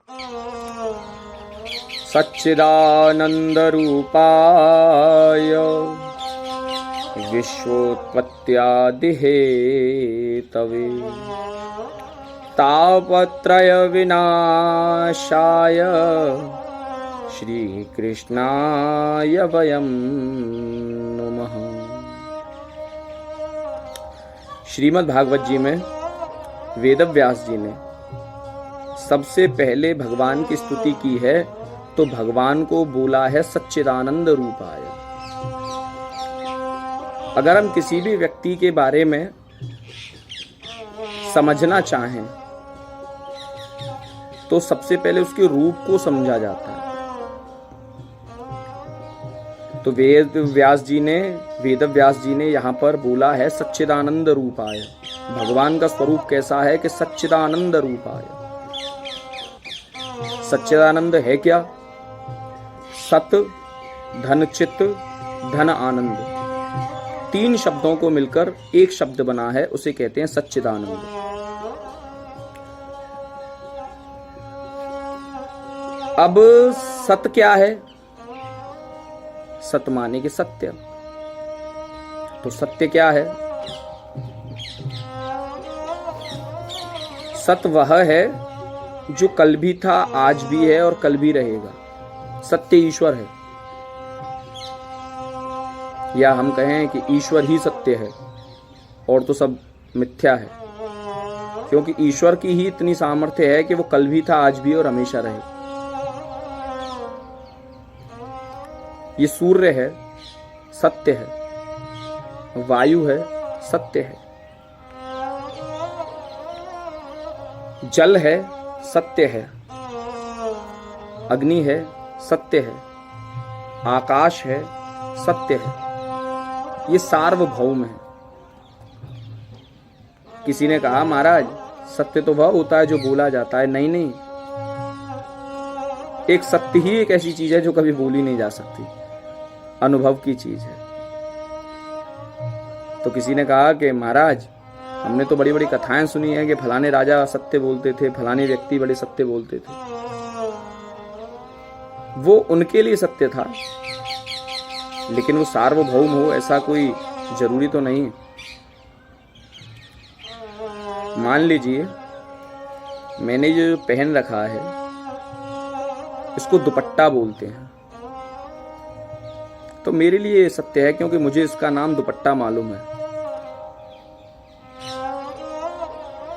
सच्चिदानन्दरूपाय विश्वोत्पत्त्यादिहेतवे तापत्रयविनाशाय श्रीकृष्णाय वयं नमः। श्रीमद् भागवत जी में वेदव्यास जी ने सबसे पहले भगवान की स्तुति की है, तो भगवान को बोला है सच्चिदानंद रूपाय। अगर हम किसी भी व्यक्ति के बारे में समझना चाहें तो सबसे पहले उसके रूप को समझा जाता है। तो वेदव्यास जी ने यहाँ पर बोला है सच्चिदानंद रूपाय। भगवान का स्वरूप कैसा है कि सच्चिदानंद रूपाय। सच्चिदानंद है क्या? सत, धन, चित, धन, आनंद, तीन शब्दों को मिलकर एक शब्द बना है, उसे कहते हैं सच्चिदानंद। अब सत क्या है? सत माने कि सत्य। तो सत्य क्या है? सत वह है जो कल भी था, आज भी है और कल भी रहेगा। सत्य ईश्वर है, या हम कहें कि ईश्वर ही सत्य है और तो सब मिथ्या है, क्योंकि ईश्वर की ही इतनी सामर्थ्य है कि वो कल भी था, आज भी और हमेशा रहे। ये सूर्य है, सत्य है। वायु है, सत्य है। जल है, सत्य है। अग्नि है, सत्य है। आकाश है, सत्य है। ये सार्वभौम है। किसी ने कहा महाराज सत्य तो वह होता है जो बोला जाता है। नहीं नहीं, एक सत्य ही एक ऐसी चीज है जो कभी बोली नहीं जा सकती, अनुभव की चीज है। तो किसी ने कहा कि महाराज हमने तो बड़ी बड़ी कथाएं सुनी है कि फलाने राजा सत्य बोलते थे, फलाने व्यक्ति बड़े सत्य बोलते थे। वो उनके लिए सत्य था, लेकिन वो सार्वभौम हो ऐसा कोई जरूरी तो नहीं। मान लीजिए मैंने जो पहन रखा है इसको दुपट्टा बोलते हैं, तो मेरे लिए सत्य है क्योंकि मुझे इसका नाम दुपट्टा मालूम है।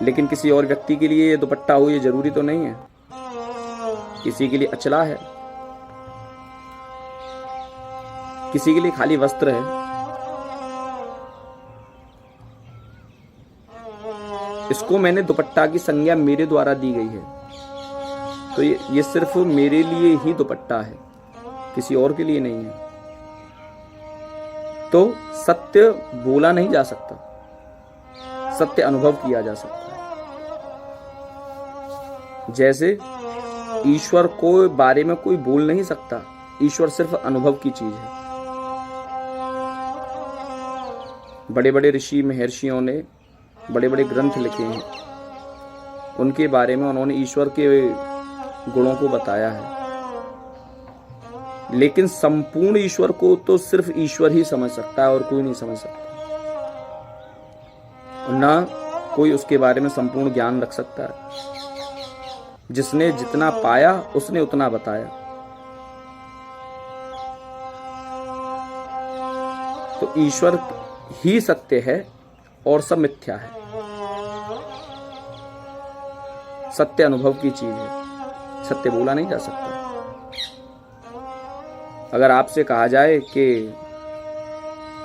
लेकिन किसी और व्यक्ति के लिए ये दुपट्टा हो ये जरूरी तो नहीं है। किसी के लिए अचला है, किसी के लिए खाली वस्त्र है। इसको मैंने दुपट्टा की संज्ञा मेरे द्वारा दी गई है, तो ये सिर्फ मेरे लिए ही दुपट्टा है, किसी और के लिए नहीं है। तो सत्य बोला नहीं जा सकता, सत्य अनुभव किया जा सकता है। जैसे ईश्वर को बारे में कोई बोल नहीं सकता, ईश्वर सिर्फ अनुभव की चीज है। बड़े बड़े ऋषि महर्षियों ने बड़े बड़े ग्रंथ लिखे हैं, उनके बारे में उन्होंने ईश्वर के गुणों को बताया है। लेकिन संपूर्ण ईश्वर को तो सिर्फ ईश्वर ही समझ सकता है और कोई नहीं समझ सकता। ना कोई उसके बारे में संपूर्ण ज्ञान रख सकता है। जिसने जितना पाया उसने उतना बताया। तो ईश्वर ही सत्य है और सब मिथ्या है। सत्य अनुभव की चीज है, सत्य बोला नहीं जा सकता। अगर आपसे कहा जाए कि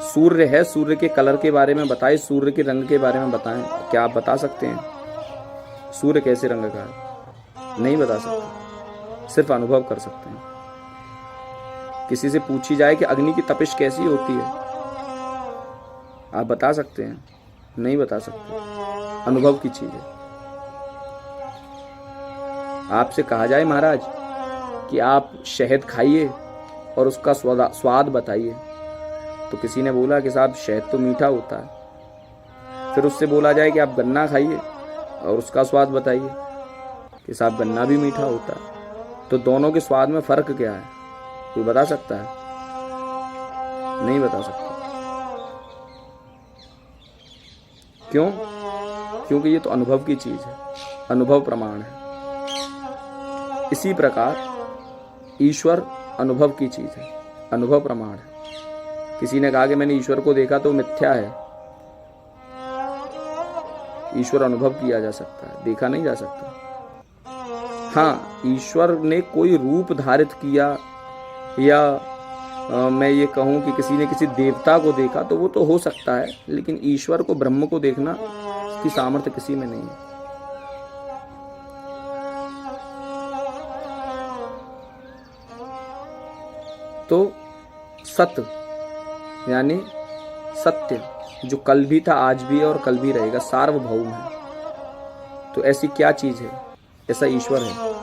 सूर्य है, सूर्य के कलर के बारे में बताएं, सूर्य के रंग के बारे में बताएं, क्या आप बता सकते हैं सूर्य कैसे रंग का है? नहीं बता सकते, सिर्फ अनुभव कर सकते हैं। किसी से पूछी जाए कि अग्नि की तपिश कैसी होती है, आप बता सकते हैं? नहीं बता सकते, अनुभव की चीज है। आपसे कहा जाए महाराज कि आप शहद खाइए और उसका स्वाद बताइए, तो किसी ने बोला कि साहब शहद तो मीठा होता है। फिर उससे बोला जाए कि आप गन्ना खाइए और उसका स्वाद बताइए, कि साहब गन्ना भी मीठा होता है, तो दोनों के स्वाद में फर्क क्या है? कोई बता सकता है? नहीं बता सकता। क्यों? क्योंकि ये तो अनुभव की चीज है, अनुभव प्रमाण है। इसी प्रकार ईश्वर अनुभव की चीज है, अनुभव प्रमाण है। किसी ने कहा कि मैंने ईश्वर को देखा तो मिथ्या है। ईश्वर अनुभव किया जा सकता है, देखा नहीं जा सकता। हाँ, ईश्वर ने कोई रूप धारित किया, या मैं ये कहूँ कि किसी ने किसी देवता को देखा, तो वो तो हो सकता है, लेकिन ईश्वर को, ब्रह्म को देखना की सामर्थ्य किसी में नहीं है। तो सत्य यानी सत्य जो कल भी था, आज भी है और कल भी रहेगा, सार्वभौम है। तो ऐसी क्या चीज है? ऐसा ईश्वर है।